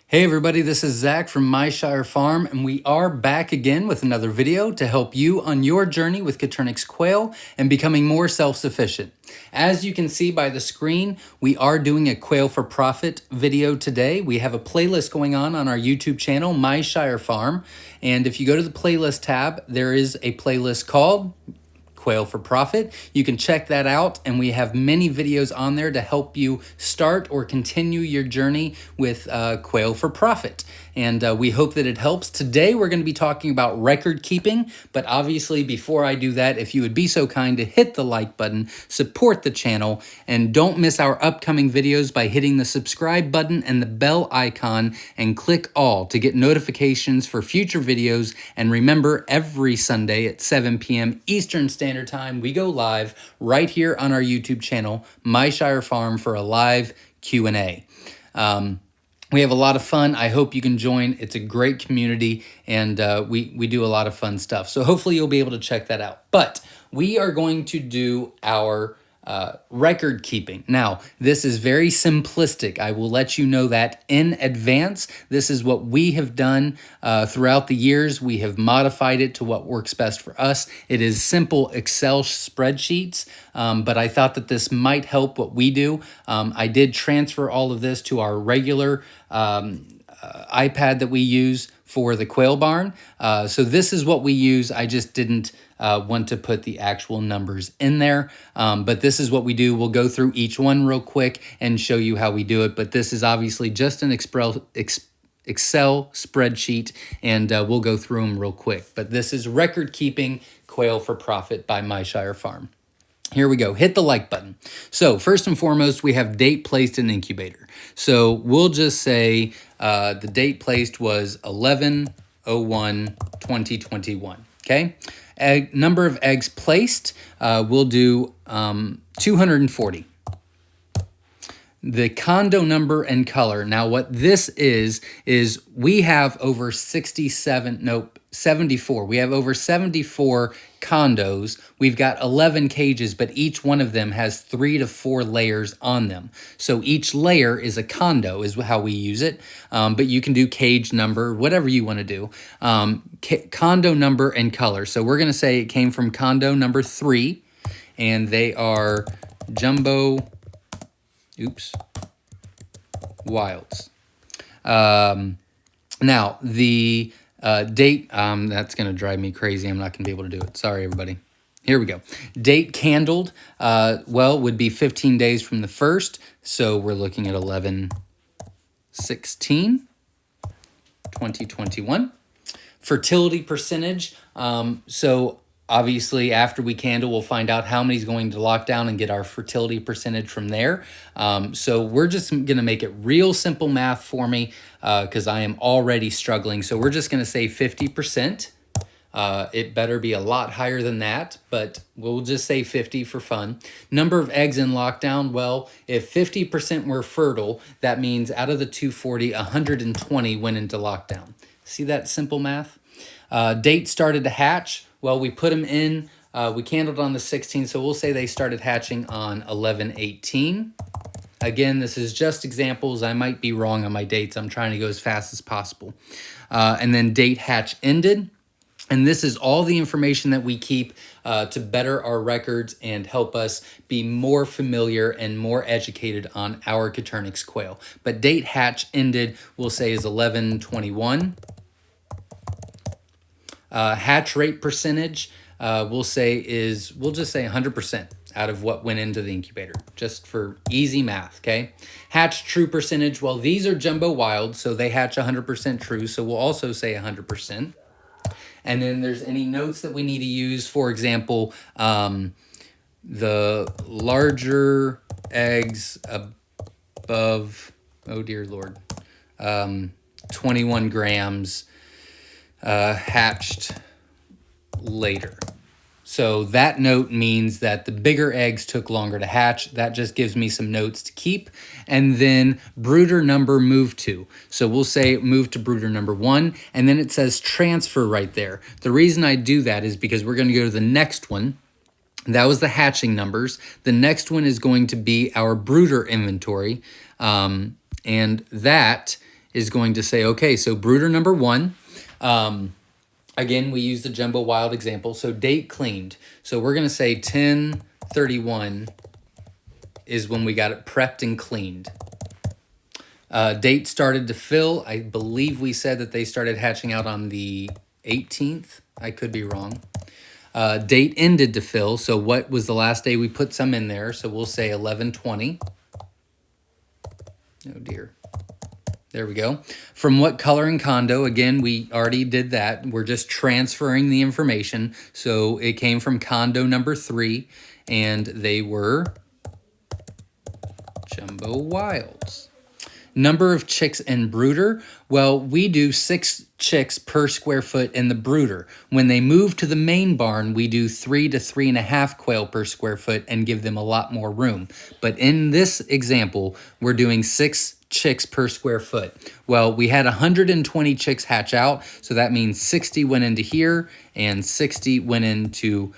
Hey everybody, this is Zach from Myshire Farm, and we are back again with another video to help you on your journey with Coturnix quail and becoming more self-sufficient. As you can see by the screen, we are doing a quail for profit video today. We have a playlist going on our YouTube channel, Myshire Farm, and if you go to the playlist tab, there is a playlist called Quail for Profit. You can check that out, and we have many videos on there to help you start or continue your journey with Quail for Profit. And we hope that it helps. Today we're going to be talking about record keeping, but obviously before I do that, if you would be so kind to hit the like button, support the channel, and don't miss our upcoming videos by hitting the subscribe button and the bell icon and click all to get notifications for future videos. And remember, every Sunday at 7 p.m. Eastern Standard Time, we go live right here on our YouTube channel, Myshire Farm, for a live Q&A. We have a lot of fun. I hope you can join. It's a great community, and we do a lot of fun stuff. So hopefully you'll be able to check that out. But we are going to do our record keeping. Now, this is very simplistic. I will let you know that in advance. This is what we have done throughout the years. We have modified it to what works best for us. It is simple Excel spreadsheets, but I thought that this might help what we do. I did transfer all of this to our regular iPad that we use for the quail barn. So this is what we use. I just didn't want to put the actual numbers in there. But this is what we do. We'll go through each one real quick and show you how we do it. But this is obviously just an Excel spreadsheet, and we'll go through them real quick. But this is Record Keeping Quail for Profit by Myshire Farm. Here we go. Hit the like button. So first and foremost, we have date placed in incubator. So we'll just say the date placed was 11/01/2021. Okay. Number of eggs placed, we'll do 240. The condo number and color. Now what this is we have over 74. We have over 74 condos. We've got 11 cages, but each one of them has 3 to 4 layers on them. So each layer is a condo is how we use it. But you can do cage number, whatever you want to do. Condo number and color. So we're going to say it came from condo number 3, and they are jumbo wilds. Now, the date, that's going to drive me crazy. I'm not going to be able to do it. Sorry, everybody. Here we go. Date candled, well, would be 15 days from the first. So we're looking at 11/16/2021. Fertility percentage. So obviously, after we candle, we'll find out how many is going to lock down and get our fertility percentage from there. So we're just going to make it real simple math for me because I am already struggling. So we're just going to say 50%. It better be a lot higher than that, but we'll just say 50 for fun. Number of eggs in lockdown. Well, if 50% were fertile, that means out of the 240, 120 went into lockdown. See that simple math? Date started to hatch. Well, we put them in, we candled on the 16th, so we'll say they started hatching on 11/18. Again, this is just examples. I might be wrong on my dates. I'm trying to go as fast as possible. And then date hatch ended. And this is all the information that we keep to better our records and help us be more familiar and more educated on our Coturnix quail. But date hatch ended, we'll say, is 11/21. Hatch rate percentage, we'll just say 100% out of what went into the incubator, just for easy math, okay? Hatch true percentage, well, these are jumbo wild, so they hatch 100% true, so we'll also say 100%. And then there's any notes that we need to use, for example, the larger eggs above, oh dear Lord, 21 grams, hatched later. So that note means that the bigger eggs took longer to hatch. That just gives me some notes to keep. And then brooder number moved to. So we'll say it moved to brooder number 1, and then it says transfer right there. The reason I do that is because we're going to go to the next one. That was the hatching numbers. The next one is going to be our brooder inventory. And that is going to say, okay, so brooder number 1, again, we use the Jumbo Wild example. So date cleaned. So we're going to say 10/31 is when we got it prepped and cleaned. Date started to fill. I believe we said that they started hatching out on the 18th. I could be wrong. Date ended to fill. So what was the last day we put some in there? So we'll say 11/20. Oh dear. There we go. From what color and condo? Again, we already did that. We're just transferring the information. So it came from condo number 3, and they were Jumbo Wilds. Number of chicks in brooder. Well, we do 6 chicks per square foot in the brooder. When they move to the main barn, we do 3 to 3.5 quail per square foot and give them a lot more room. But in this example, we're doing 6 chicks per square foot. Well, we had 120 chicks hatch out, so that means 60 went into here and 60 went into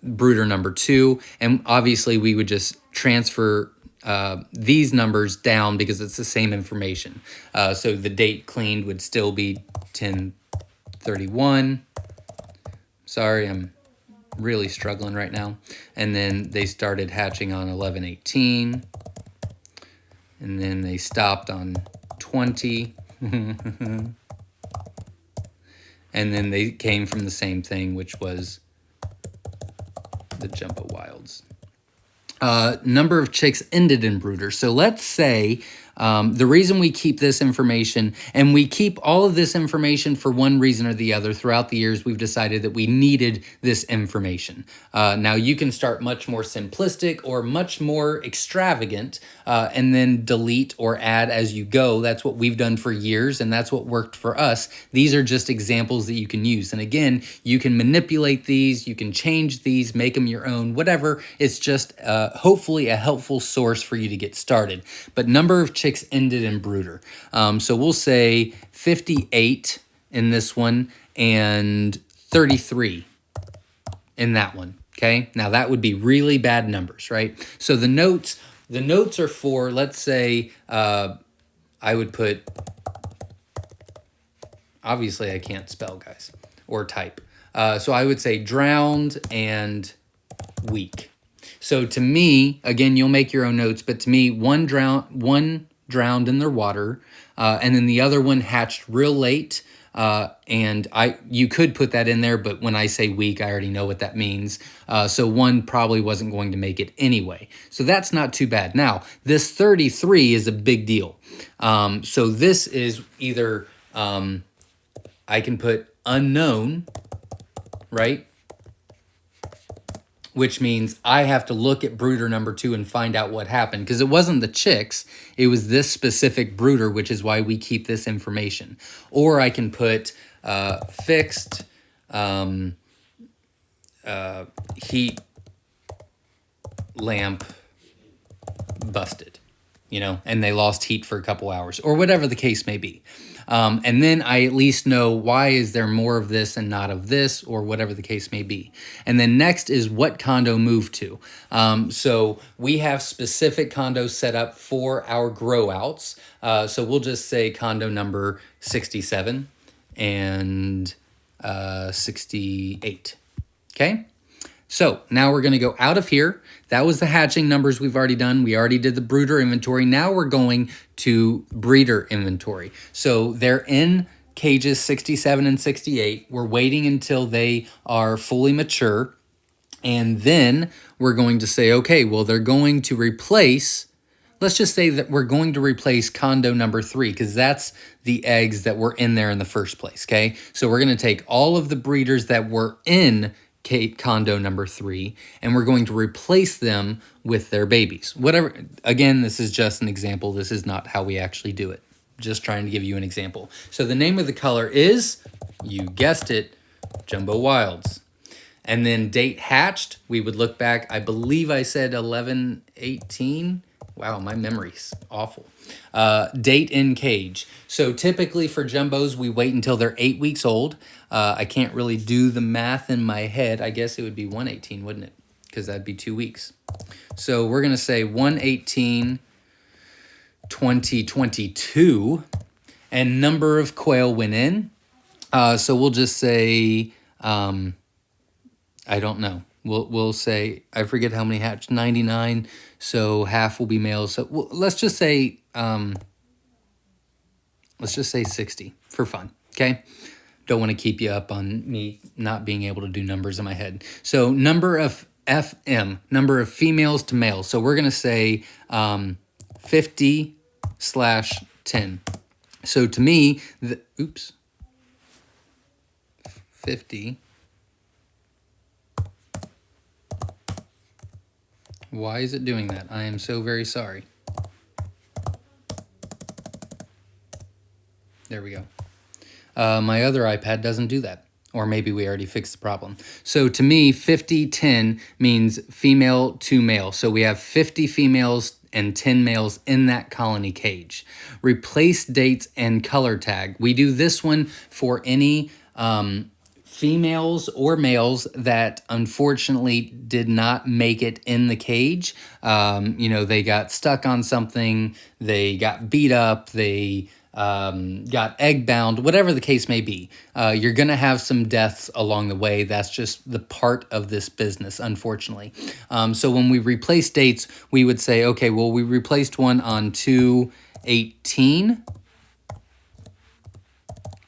brooder number 2. And obviously, we would just transfer these numbers down because it's the same information. So the date cleaned would still be 10/31. Sorry, I'm really struggling right now. And then they started hatching on 11/18. And then they stopped on 20. And then they came from the same thing, which was the Jumbo Wilds. Number of chicks ended in brooder. So let's say the reason we keep this information, and we keep all of this information for one reason or the other. Throughout the years, we've decided that we needed this information. Now, you can start much more simplistic or much more extravagant and then delete or add as you go. That's what we've done for years, and that's what worked for us. These are just examples that you can use. And again, you can manipulate these, you can change these, make them your own, whatever. It's just hopefully a helpful source for you to get started. But number of chicks ended in brooder. So we'll say 58 in this one and 33 in that one. Okay, now that would be really bad numbers, right? So the notes are for, let's say, I would put, obviously I can't spell, guys, or type. So I would say drowned and weak. So to me, again, you'll make your own notes, but to me, one drowned in their water, and then the other one hatched real late. And you could put that in there, but when I say weak, I already know what that means. So one probably wasn't going to make it anyway. So that's not too bad. Now, this 33 is a big deal. So this is either, I can put unknown, right? Which means I have to look at brooder number 2 and find out what happened. Because it wasn't the chicks, it was this specific brooder, which is why we keep this information. Or I can put fixed heat lamp busted, and they lost heat for a couple hours, or whatever the case may be. And then I at least know why is there more of this and not of this, or whatever the case may be. And then next is what condo moved to. So we have specific condos set up for our grow outs. So we'll just say condo number 67 and 68. Okay. So now we're going to go out of here. That was the hatching numbers we've already done. We already did the brooder inventory. Now we're going to breeder inventory. So they're in cages 67 and 68. We're waiting until they are fully mature. And then we're going to say, okay, well, they're going to replace, let's just say that we're going to replace condo number 3, because that's the eggs that were in there in the first place, okay? So we're going to take all of the breeders that were in condo number 3, and we're going to replace them with their babies. Whatever. Again, this is just an example. This is not how we actually do it. Just trying to give you an example. So the name of the color is, you guessed it, Jumbo Wilds. And then date hatched, we would look back, I believe I said 11/18. Wow, my memory's awful. Date in cage. So typically for jumbos, we wait until they're 8 weeks old. I can't really do the math in my head. I guess it would be 1/18, wouldn't it? Because that'd be 2 weeks. So we're going to say 1/18, 2022. and number of quail went in. So we'll just say, I don't know. We'll say, I forget how many hatched, 99. So half will be males. So let's just say 60 for fun. Okay. Don't want to keep you up on me not being able to do numbers in my head. So number of FM, number of females to males. So we're going to say 50/10. So to me, 50. Why is it doing that? I am so very sorry. There we go. My other iPad doesn't do that. Or maybe we already fixed the problem. So to me, 50/10 means female to male. So we have 50 females and 10 males in that colony cage. Replace dates and color tag. We do this one for any females or males that unfortunately did not make it in the cage. They got stuck on something, they got beat up, they got egg bound, whatever the case may be. You're going to have some deaths along the way. That's just the part of this business, unfortunately. So when we replace dates, we would say, okay, well, we replaced one on 2/18,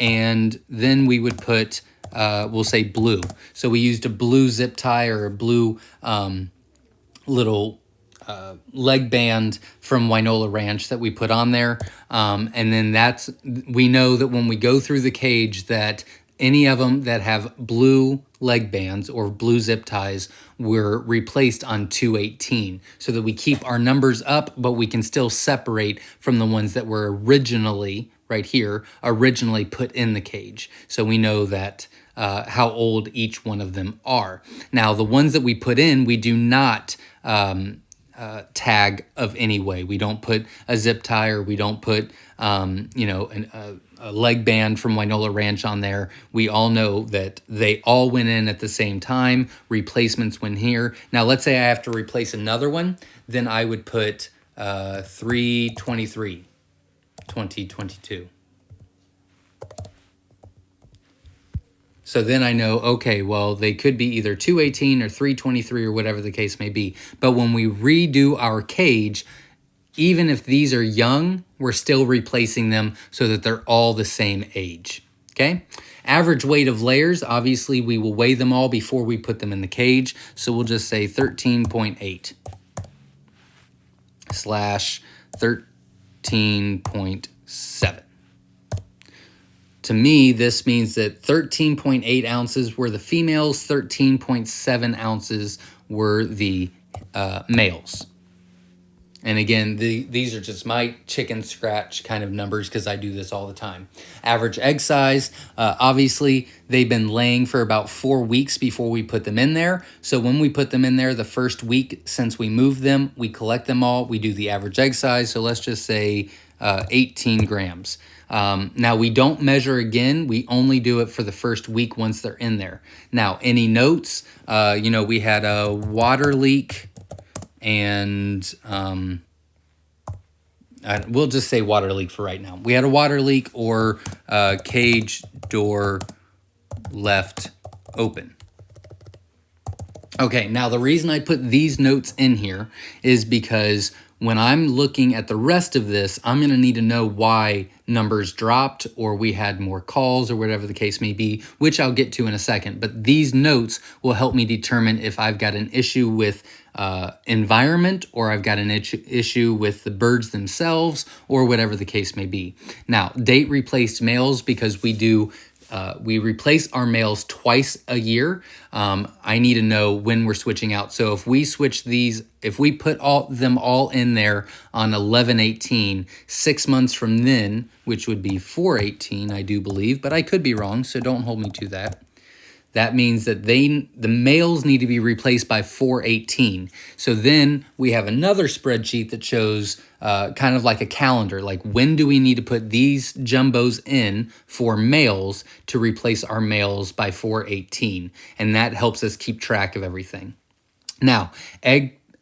and then we would put, we'll say blue. So we used a blue zip tie or a blue little leg band from Wynola Ranch that we put on there. And then we know that when we go through the cage that any of them that have blue leg bands or blue zip ties were replaced on 2/18, so that we keep our numbers up, but we can still separate from the ones that were originally, right here, originally put in the cage. So we know that how old each one of them are. Now, the ones that we put in, we do not tag of any way. We don't put a zip tie, or we don't put, a leg band from Wynola Ranch on there. We all know that they all went in at the same time. Replacements went here. Now, let's say I have to replace another one, then I would put 3/23, 2022. So then I know, okay, well, they could be either 2/18 or 3/23 or whatever the case may be. But when we redo our cage, even if these are young, we're still replacing them so that they're all the same age, okay? Average weight of layers, obviously we will weigh them all before we put them in the cage. So we'll just say 13.8 / 13.7. To me, this means that 13.8 ounces were the females, 13.7 ounces were the males. And again, these are just my chicken scratch kind of numbers because I do this all the time. Average egg size, obviously, they've been laying for about 4 weeks before we put them in there. So when we put them in there the first week since we moved them, we collect them all. We do the average egg size. So let's just say 18 grams. Now, we don't measure again. We only do it for the first week once they're in there. Now, any notes? We had a water leak, and we'll just say water leak for right now. We had a water leak or cage door left open. Okay, now the reason I put these notes in here is because when I'm looking at the rest of this, I'm going to need to know why numbers dropped or we had more calls or whatever the case may be, which I'll get to in a second. But these notes will help me determine if I've got an issue with environment or I've got an issue with the birds themselves or whatever the case may be. Now, date replaced males, because we replace our males twice a year. I need to know when we're switching out. So if we switch these, if we put them all in there on 11/18, 6 months from then, which would be 4/18, I do believe, but I could be wrong, so don't hold me to that. That means that the males need to be replaced by 4/18. So then we have another spreadsheet that shows kind of like a calendar, like when do we need to put these jumbos in for males to replace our males by 4/18. And that helps us keep track of everything. Now,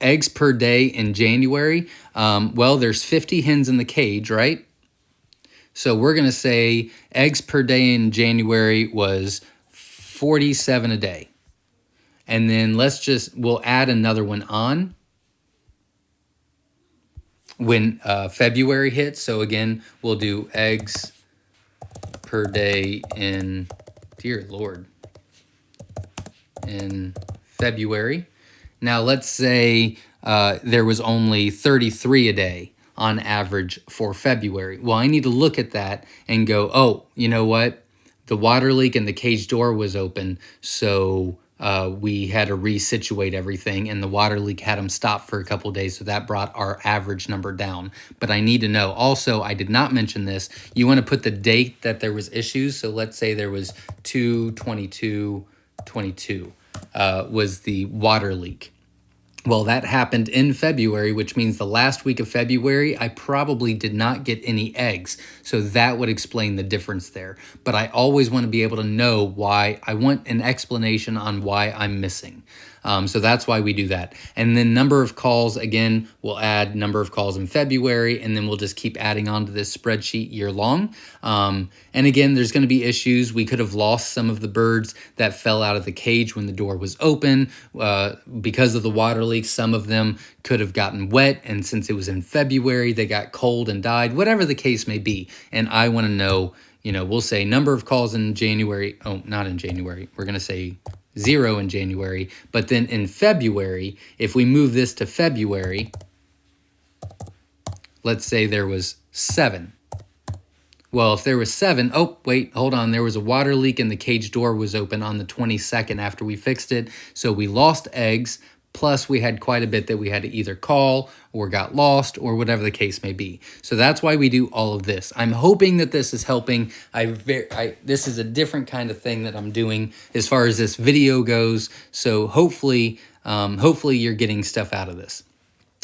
eggs per day in January. Well, there's 50 hens in the cage, right? So we're going to say eggs per day in January was 47 a day. And then we'll add another one on when February hits. So again, we'll do eggs per day in, dear Lord, in February. Now let's say there was only 33 a day on average for February. Well, I need to look at that and go, oh, you know what? The water leak and the cage door was open, so we had to resituate everything, and the water leak had them stop for a couple days, so that brought our average number down. But I need to know. Also, I did not mention this. You want to put the date that there was issues. So let's say there was 2/22/22 was the water leak. Well, that happened in February, which means the last week of February, I probably did not get any eggs. So that would explain the difference there. But I always want to be able to know why. I want an explanation on why I'm missing. So that's why we do that. And then number of calls, again, we'll add number of calls in February, and then we'll just keep adding on to this spreadsheet year long. And again, there's going to be issues. We could have lost some of the birds that fell out of the cage when the door was open. Because of the water leak, some of them could have gotten wet, and since it was in February, they got cold and died, whatever the case may be. And I want to know, we'll say number of calls in January. Oh, not in January. We're going to say 0 in January, but then in February, if we move this to February, let's say there was 7. Well, if there was 7, oh, wait, hold on. There was a water leak and the cage door was open on the 22nd after we fixed it. So we lost eggs, plus we had quite a bit that we had to either call or got lost or whatever the case may be. So that's why we do all of this. I'm hoping that this is helping. This is a different kind of thing that I'm doing as far as this video goes. So hopefully you're getting stuff out of this.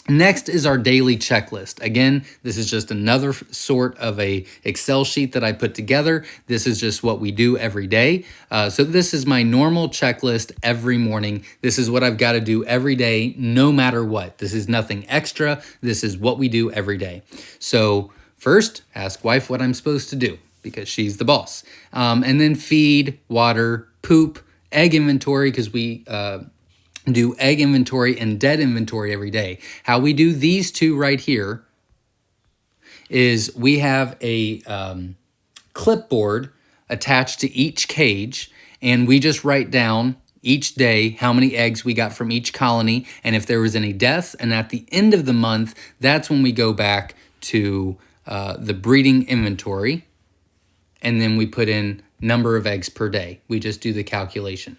Next is our daily checklist. Again, this is just another sort of a Excel sheet that I put together. This is just what we do every day. So this is my normal checklist every morning. This is what I've got to do every day, no matter what. This is nothing extra. This is what we do every day. So first, ask wife what I'm supposed to do because she's the boss. And then feed, water, poop, egg inventory, because we do egg inventory and dead inventory every day. How we do these two right here is we have a clipboard attached to each cage, and we just write down each day how many eggs we got from each colony and if there was any deaths. And at the end of the month, that's when we go back to the breeding inventory, and then we put in number of eggs per day. We just do the calculation.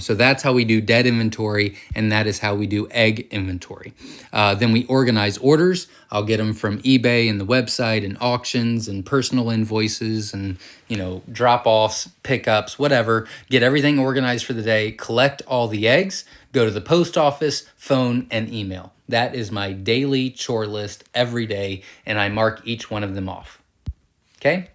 So that's how we do dead inventory, and that is how we do egg inventory. Then we organize orders. I'll get them from eBay and the website and auctions and personal invoices and, drop-offs, pickups, whatever. Get everything organized for the day, collect all the eggs, go to the post office, phone, and email. That is my daily chore list every day, and I mark each one of them off. Okay?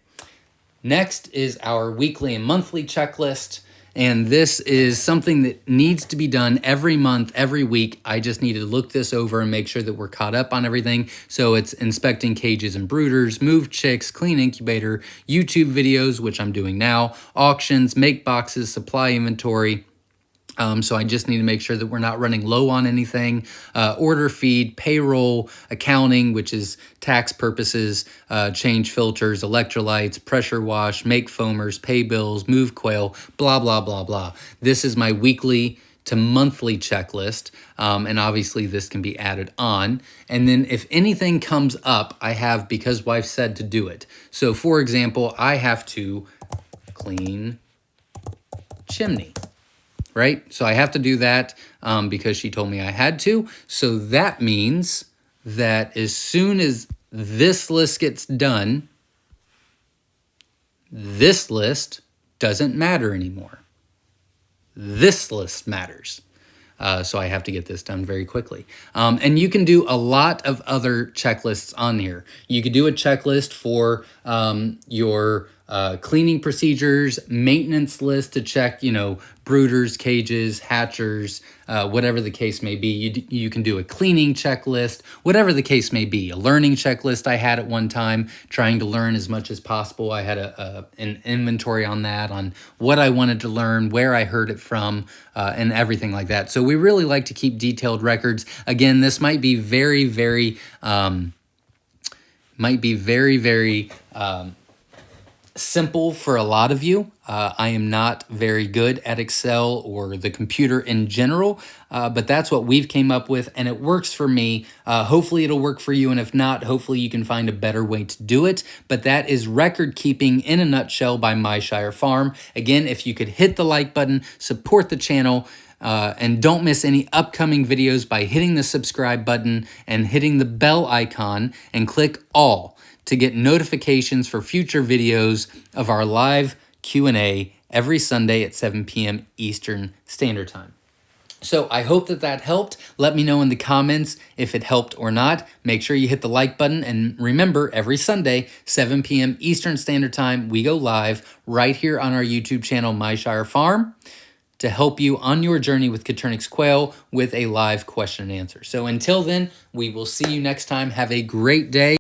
Next is our weekly and monthly checklist. And this is something that needs to be done every month, every week. I just need to look this over and make sure that we're caught up on everything. So it's inspecting cages and brooders, move chicks, clean incubator, YouTube videos, which I'm doing now, auctions, make boxes, supply inventory. So I just need to make sure that we're not running low on anything. Order feed, payroll, accounting, which is tax purposes, change filters, electrolytes, pressure wash, make foamers, pay bills, move quail, blah, blah, blah, blah. This is my weekly to monthly checklist. And obviously this can be added on. And then if anything comes up, I have because wife said to do it. So for example, I have to clean chimney. Right? So I have to do that because she told me I had to. So that means that as soon as this list gets done, this list doesn't matter anymore. This list matters. So I have to get this done very quickly. And you can do a lot of other checklists on here. You could do a checklist for your cleaning procedures, maintenance list to check, you know, brooders, cages, hatchers, whatever the case may be. You can do a cleaning checklist, whatever the case may be. A learning checklist I had at one time, trying to learn as much as possible. I had an inventory on that, on what I wanted to learn, where I heard it from, and everything like that. So we really like to keep detailed records. Again, this might be very, very simple for a lot of you. I am not very good at Excel or the computer in general, but that's what we've came up with, and it works for me. Hopefully it'll work for you, and if not, hopefully you can find a better way to do it. But that is record keeping in a nutshell by Myshire Farm. Again, if you could hit the like button, support the channel, and don't miss any upcoming videos by hitting the subscribe button and hitting the bell icon and click all to get notifications for future videos of our live Q&A every Sunday at 7 p.m. Eastern Standard Time. So I hope that helped. Let me know in the comments if it helped or not. Make sure you hit the like button, and remember, every Sunday, 7 p.m. Eastern Standard Time, we go live right here on our YouTube channel, Myshire Farm, to help you on your journey with Coturnix quail with a live question and answer. So until then, we will see you next time. Have a great day.